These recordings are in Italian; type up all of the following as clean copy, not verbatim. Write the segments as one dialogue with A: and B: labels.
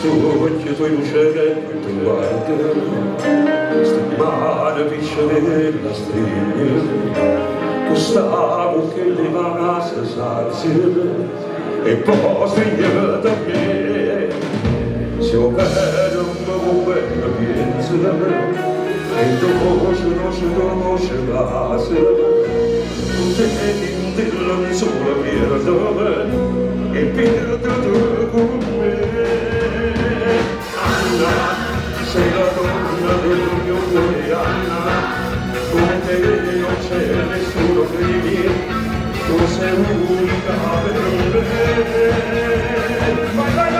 A: sto occhio tuo lucente tu guarda sti mare picciole la stringe Gustavo che le vanasse sazia e poi stringe da me se ho vedo un bella pienza e dopo conosce base tu sei della sola mia e perdo con me Anna sei la donna del mio cuore Anna come te non c'è nessuno che mi tu sei unica per me vai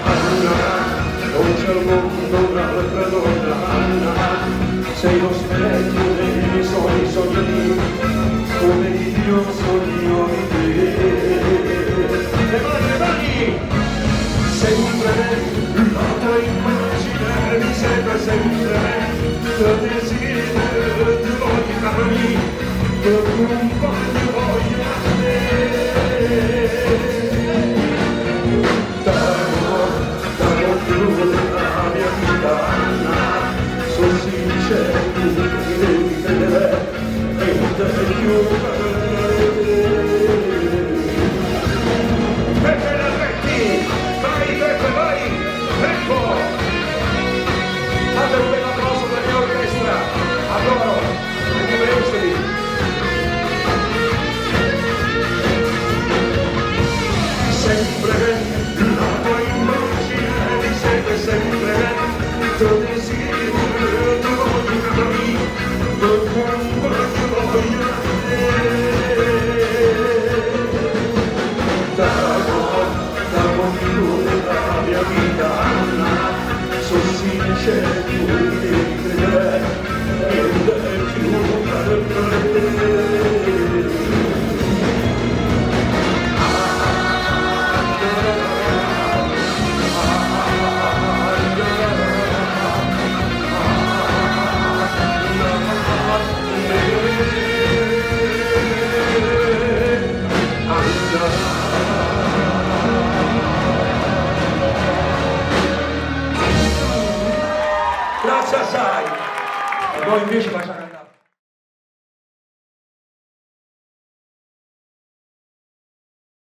A: Anna non c'è al mondo un'altra donna Anna sei lo specchio dei miei sogni come io sogno di te le mani sempre la tua immagine mi sembra sempre il desiderio di ogni mani che un po' di voglia a te davo più della mia vita Anna sono sincero mi devi credere e te più Grazie assai! E poi invece faccia cantare.